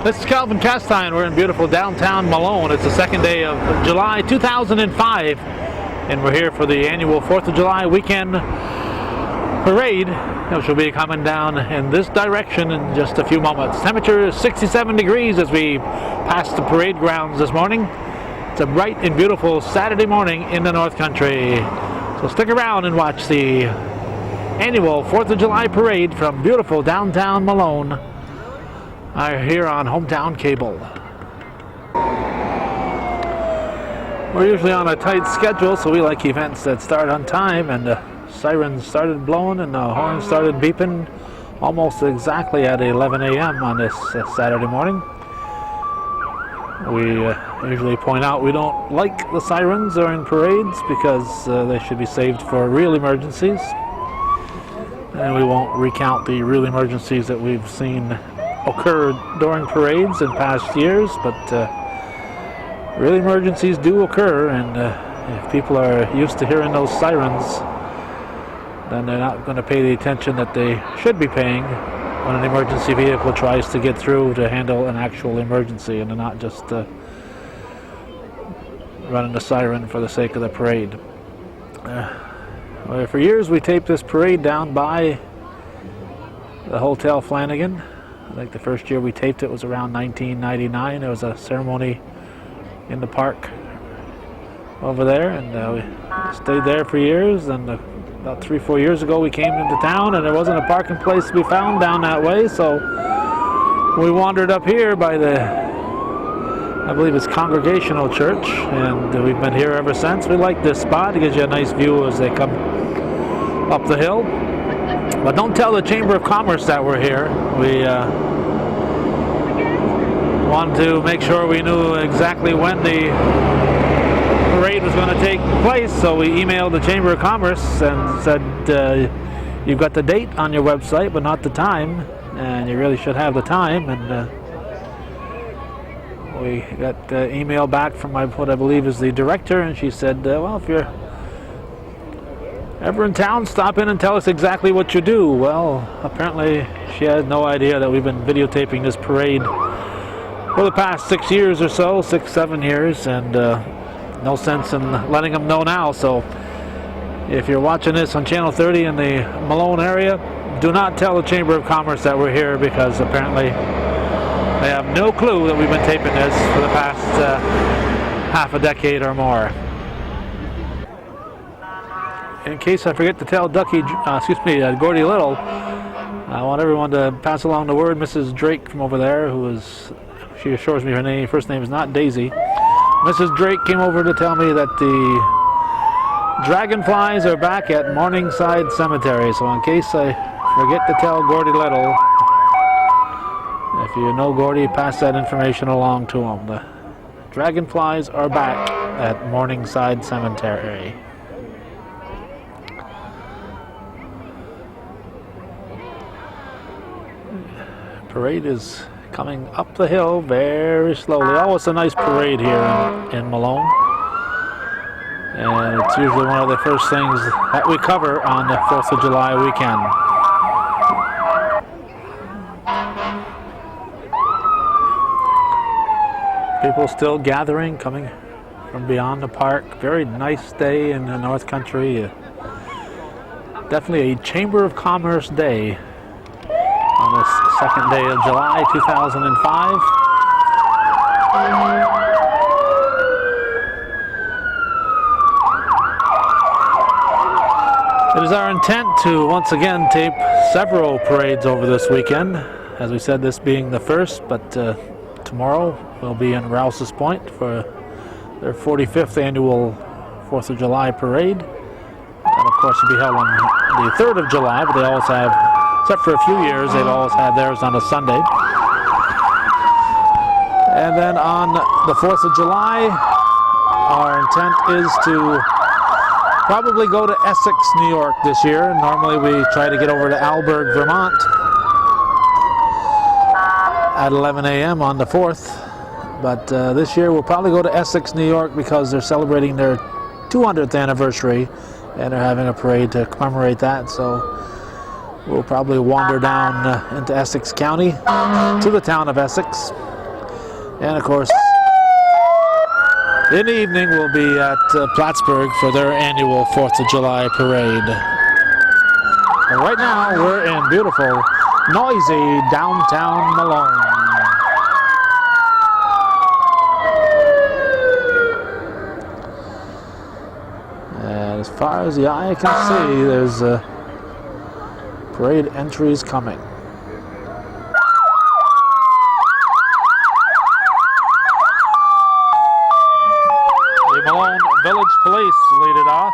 This is Calvin Castine. We're in beautiful downtown Malone. It's the second day of July 2005, and we're here for the annual 4th of July weekend parade, which will be coming down in this direction in just a few moments. Temperature is 67 degrees as we pass the parade grounds this morning. It's a bright and beautiful Saturday morning in the North Country. So stick around and watch the annual 4th of July parade from beautiful downtown Malone here on Hometown Cable. We're usually on a tight schedule, so we like events that start on time, and the sirens started blowing and the horns started beeping almost exactly at 11 a.m. on this Saturday morning. We usually point out we don't like the sirens during parades because they should be saved for real emergencies, and we won't recount the real emergencies that we've seen occur during parades in past years, but real emergencies do occur, and if people are used to hearing those sirens, then they're not going to pay the attention that they should be paying when an emergency vehicle tries to get through to handle an actual emergency, and they're not just running the siren for the sake of the parade. For years we taped this parade down by the Hotel Flanagan. I think the first year we taped it was around 1999. There was a ceremony in the park over there, and we stayed there for years. And about 3-4 years ago we came into town, and there wasn't a parking place to be found down that way, so we wandered up here by the, I believe it's Congregational Church, and we've been here ever since. We like this spot. It gives you a nice view as they come up the hill. But don't tell the Chamber of Commerce that we're here. We wanted to make sure we knew exactly when the parade was going to take place, so we emailed the Chamber of Commerce and said, you've got the date on your website but not the time, and you really should have the time. And we got email back from what I believe is the director, and she said, well, if you're ever in town, stop in and tell us exactly what you do. Well, apparently she had no idea that we've been videotaping this parade for the past 6 years or so, 6-7 years, and no sense in letting them know now. So if you're watching this on Channel 30 in the Malone area, do not tell the Chamber of Commerce that we're here, because apparently they have no clue that we've been taping this for the past half a decade or more. In case I forget to tell Gordy Little, I want everyone to pass along the word. Mrs. Drake from over there, she assures me her first name is not Daisy. Mrs. Drake came over to tell me that the dragonflies are back at Morningside Cemetery. So in case I forget to tell Gordy Little, if you know Gordy, pass that information along to him. The dragonflies are back at Morningside Cemetery. Parade is coming up the hill very slowly. Oh, it's a nice parade here in Malone, and it's usually one of the first things that we cover on the 4th of July weekend. People still gathering, coming from beyond the park. Very nice day in the North Country. Definitely a Chamber of Commerce day on this second day of July 2005. It is our intent to once again tape several parades over this weekend. As we said, this being the first, but tomorrow we'll be in Rouse's Point for their 45th annual 4th of July parade. That, of course, will be held on the 3rd of July, but they always have, except for a few years, they've always had theirs on a Sunday. And then on the 4th of July, our intent is to probably go to Essex, New York this year. Normally we try to get over to Alberg, Vermont at 11 a.m. on the 4th. But this year we'll probably go to Essex, New York, because they're celebrating their 200th anniversary and they're having a parade to commemorate that. So we'll probably wander down into Essex County to the town of Essex And of course, in the evening we'll be at Plattsburgh for their annual 4th of July parade. But right now we're in beautiful, noisy downtown Malone. And as far as the eye can see, there's parade entries coming. The Malone Village Police lead it off.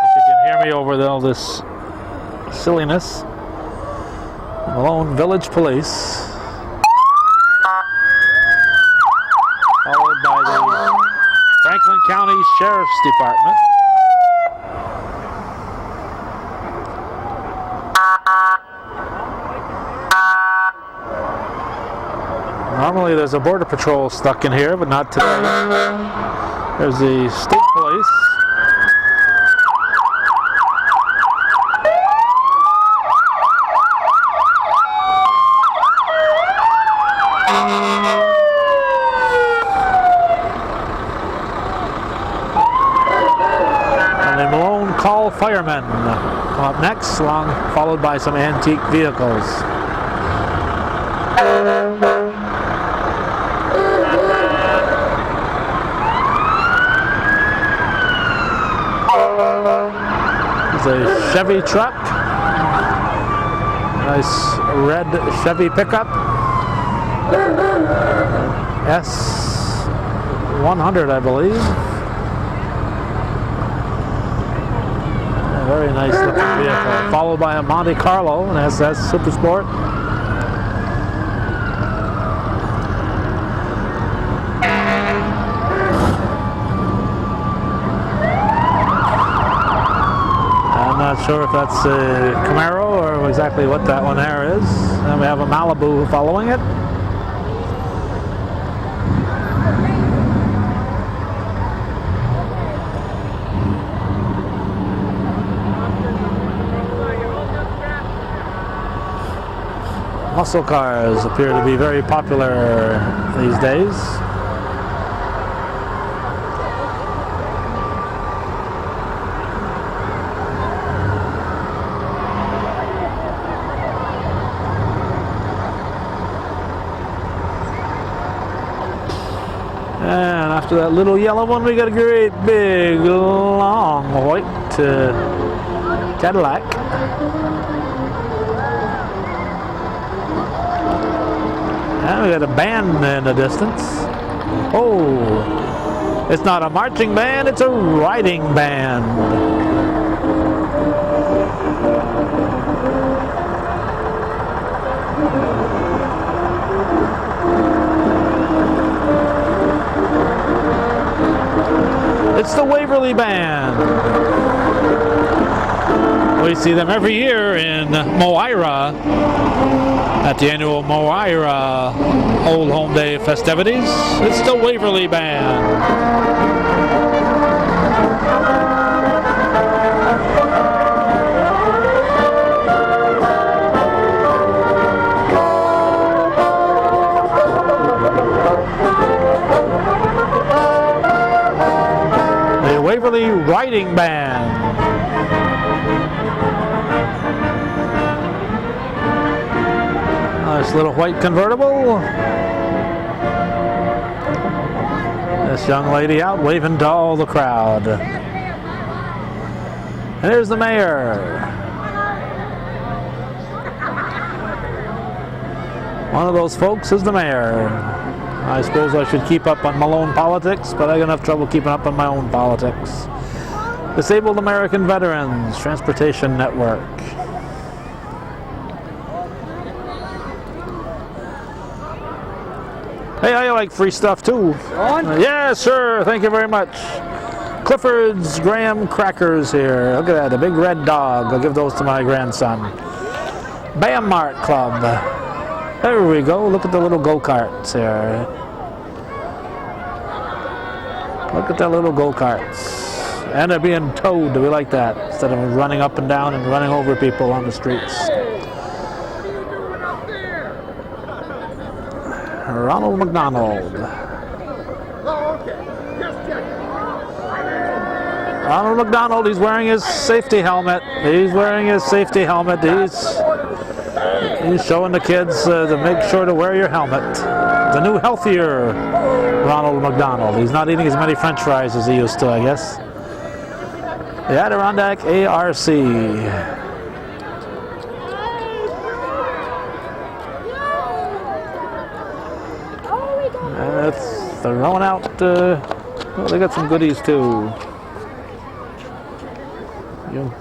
If you can hear me over all this silliness. Malone Village Police. Followed by the Franklin County Sheriff's Department. Normally there's a border patrol stuck in here, but not today. There's the state police. And the Malone Call Firemen come up next, followed by some antique vehicles. There's a Chevy truck, nice red Chevy pickup, S100 I believe. A very nice looking vehicle, followed by a Monte Carlo, an SS Super Sport. Not sure if that's a Camaro or exactly what that one there is. And we have a Malibu following it. Muscle cars appear to be very popular these days. And after that little yellow one, we got a great big long white Cadillac. And we got a band in the distance. Oh, it's not a marching band, it's a riding band. It's the Waverly Band. We see them every year in Moira at the annual Moira Old Home Day festivities. It's the Waverly Band. Waverly Riding Band. Nice little white convertible. This young lady out waving to all the crowd. And here's the mayor. One of those folks is the mayor. I suppose I should keep up on Malone politics, but I got enough trouble keeping up on my own politics. Disabled American Veterans Transportation Network. Hey, I like free stuff too. Yeah, sure. Thank you very much. Clifford's Graham Crackers here. Look at that, a big red dog. I'll give those to my grandson. Bam Mart Club. There we go. Look at the little go-karts here. Look at the little go-karts. And they're being towed. We like that. Instead of running up and down and running over people on the streets. Ronald McDonald. Ronald McDonald, he's wearing his safety helmet. He's wearing his safety helmet. He's showing the kids to make sure to wear your helmet. The new healthier Ronald McDonald. He's not eating as many French fries as he used to, I guess. The Adirondack ARC. They're rolling out. Well, they got some goodies too.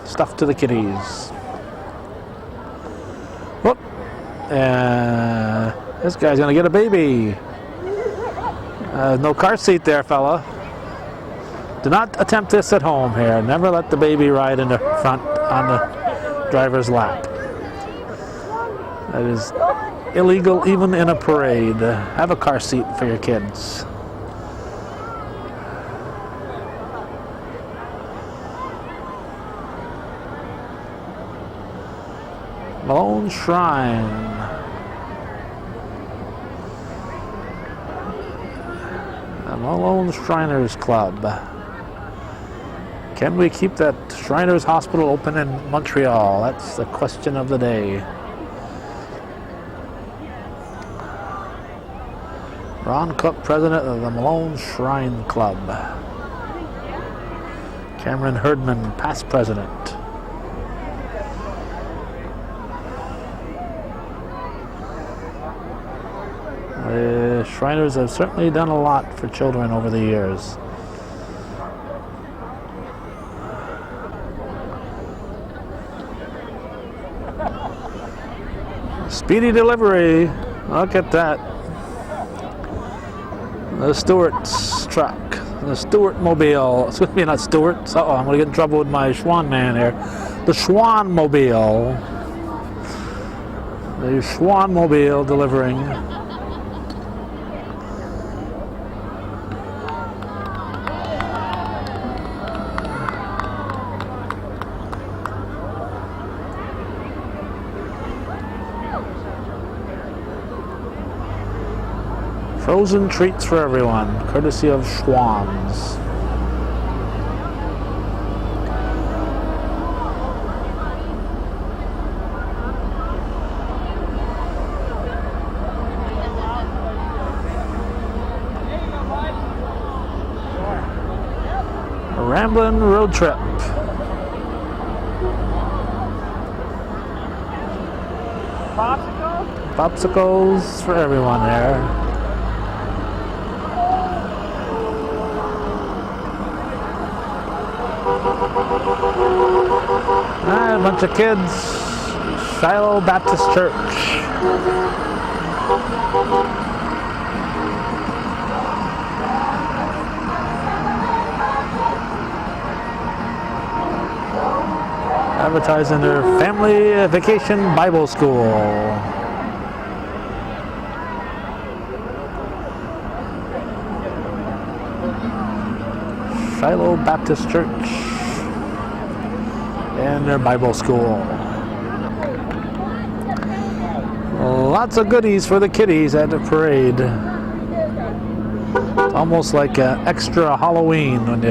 Stuff to the kiddies. Whoop! This guy's gonna get a baby. No car seat there, fella. Do not attempt this at home here. Never let the baby ride in the front on the driver's lap. That is illegal even in a parade. Have a car seat for your kids. Malone Shrine. The Malone Shriners Club. Can we keep that Shriners Hospital open in Montreal? That's the question of the day. Ron Cook, president of the Malone Shrine Club. Cameron Herdman, past president. The Shriners have certainly done a lot for children over the years. Speedy delivery. Look at that. The Stewart's truck. The Stewart mobile. Excuse me, not Stewart. Uh-oh, I'm going to get in trouble with my Schwan man here. The Schwan mobile. The Schwan mobile delivering. Frozen treats for everyone, courtesy of Schwann's. A rambling road trip. Popsicles? Popsicles for everyone there. A bunch of kids, Shiloh Baptist Church. Advertising their family vacation Bible school. Shiloh Baptist Church and their Bible school. Lots of goodies for the kiddies at the parade. It's almost like extra Halloween when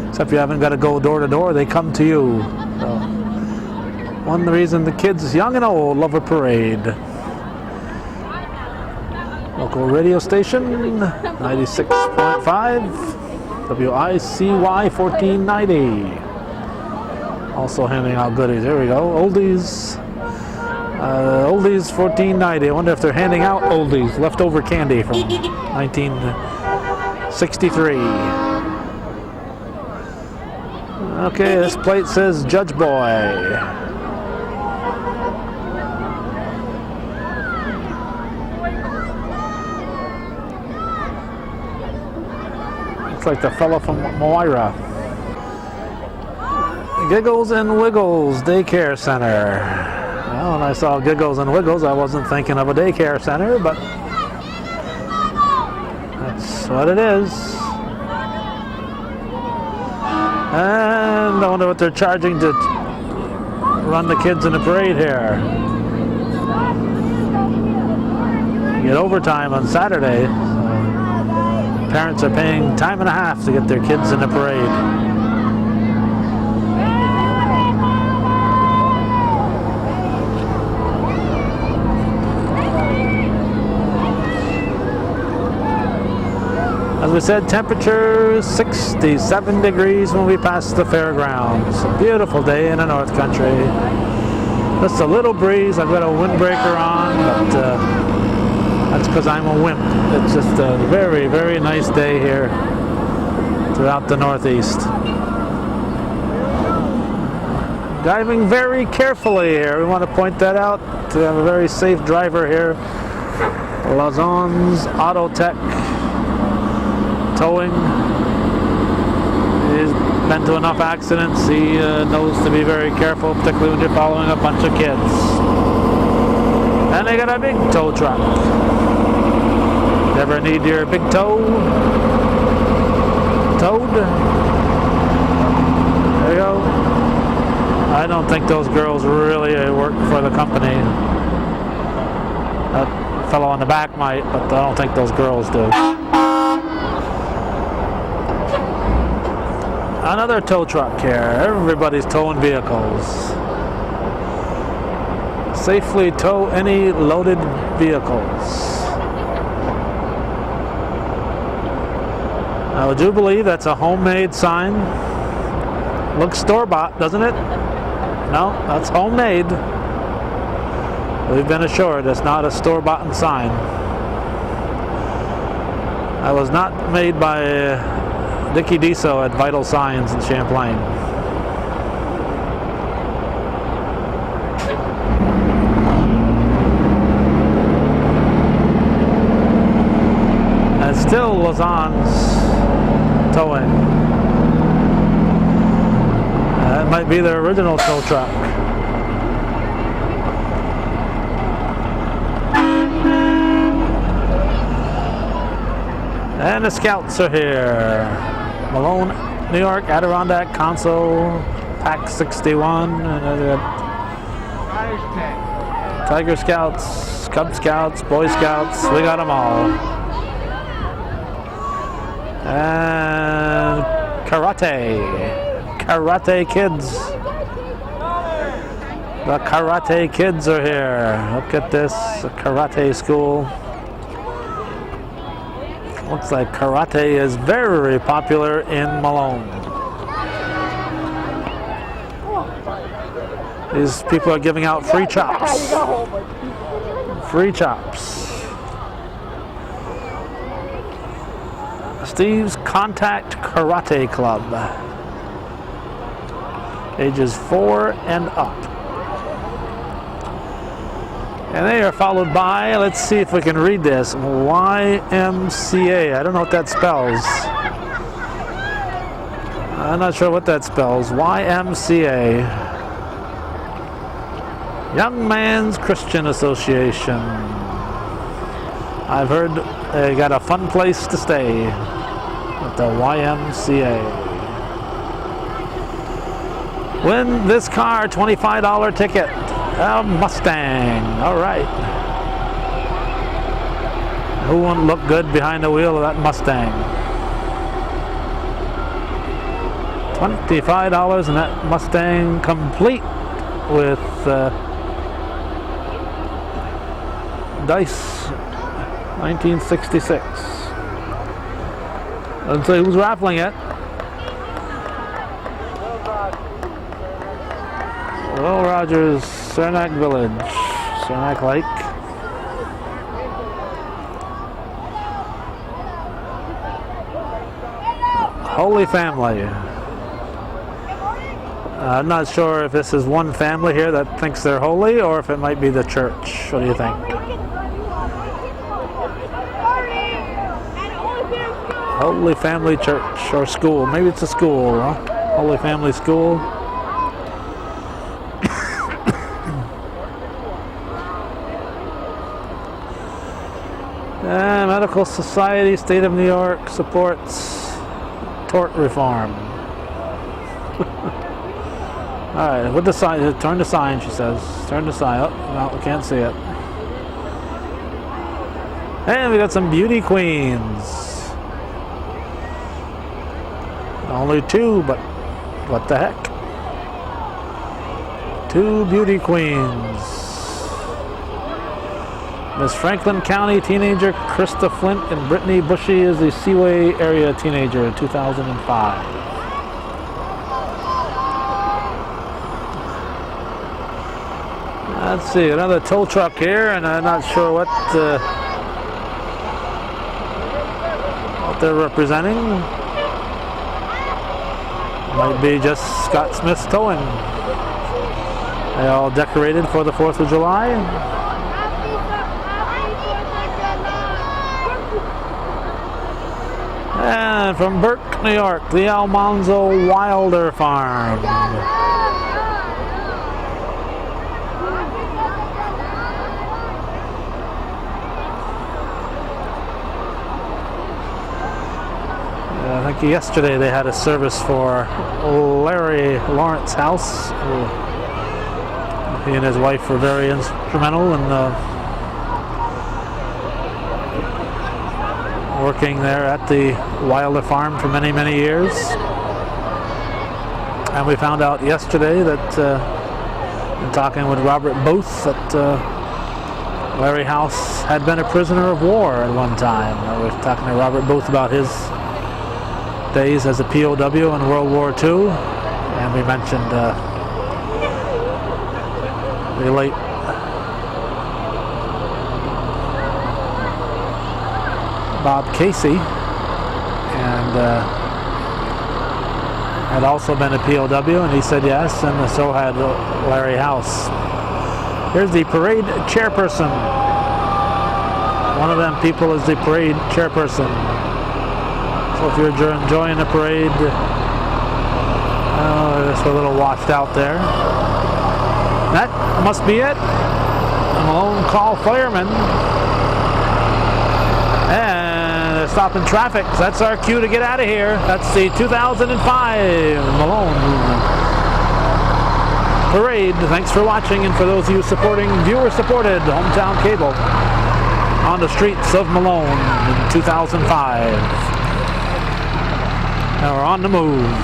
except you haven't got to go door to door, they come to you. So, one reason the kids, young and old, love a parade. Local radio station, 96.5, WICY 1490. Also handing out goodies. There we go. Oldies. Oldies 1490. I wonder if they're handing out oldies, leftover candy from 1963. Okay, this plate says Judge Boy. Looks like the fella from Moira. Giggles and Wiggles Daycare Center. Well, when I saw Giggles and Wiggles, I wasn't thinking of a daycare center, but that's what it is. And I wonder what they're charging to run the kids in the parade here. get overtime on Saturday. Parents are paying time and a half to get their kids in the parade. As we said, temperature 67 degrees when we pass the fairgrounds. A beautiful day in the North Country. Just a little breeze. I've got a windbreaker on, but that's because I'm a wimp. It's just a very, very nice day here throughout the Northeast. Driving very carefully here. We want to point that out. We have a very safe driver here. Lazon's Auto Tech Towing. He's been to enough accidents. He knows to be very careful, particularly when you're following a bunch of kids. And they got a big tow truck. Ever need your big toe towed? There you go. I don't think those girls really work for the company. That fellow on the back might, but I don't think those girls do. Another tow truck here. Everybody's towing vehicles. Safely tow any loaded vehicles. Now, would you believe that's a homemade sign? Looks store-bought, doesn't it? No, that's homemade. We've been assured it's not a store-bought sign. That was not made by Dickie Diso at Vital Signs in Champlain. And still Lausanne's towing. That might be their original tow truck. And the Scouts are here. Malone, New York, Adirondack, Console, Pack 61, Tiger Scouts, Cub Scouts, Boy Scouts, we got them all. And Karate Kids. The Karate Kids are here. Look at this, a karate school. Looks like karate is very popular in Malone. These people are giving out free chops. Free chops. Steve's Contact Karate Club. Ages 4 and up. And they are followed by, let's see if we can read this, YMCA. I don't know what that spells. I'm not sure what that spells. YMCA. Young Man's Christian Association. I've heard they got a fun place to stay at the YMCA. Win this car, $25 ticket. A Mustang. All right. Who wouldn't look good behind the wheel of that Mustang? $25 and that Mustang complete with dice 1966. Let's see who's raffling it. Will Rogers, Saranac Village, Saranac Lake. Holy Family. I'm not sure if this is one family here that thinks they're holy or if it might be the church. What do you think? Holy Family Church or school. Maybe it's a school, huh? Holy Family School. Medical Society, State of New York supports tort reform. Alright, with the sign, turn the sign, she says. Turn the sign. Oh, no, we can't see it. And we got some beauty queens. Only 2, but what the heck? 2 beauty queens. Miss Franklin County teenager Krista Flint and Brittany Bushy is the Seaway area teenager in 2005. Let's see, another tow truck here, and I'm not sure what they're representing. Might be just Scott Smith's Towing. They all decorated for the 4th of July. And from Burke, New York, the Almanzo Wilder Farm. I think yesterday they had a service for Larry Lawrence's house. He and his wife were very instrumental in working there at the Wilder Farm for many, many years. And we found out yesterday that, in talking with Robert Booth, that Larry House had been a prisoner of war at one time. We were talking to Robert Booth about his days as a POW in World War II, and we mentioned the late Bob Casey, and had also been a POW, and he said yes, and so had Larry House. Here's the parade chairperson. One of them people is the parade chairperson. So if you're enjoying the parade, just a little washed out there. That must be it. A Malone call fireman. And they're stopping traffic. So that's our cue to get out of here. That's the 2005 Malone parade. Thanks for watching, and for those of you supporting viewer-supported hometown cable on the streets of Malone in 2005. Now we're on the move.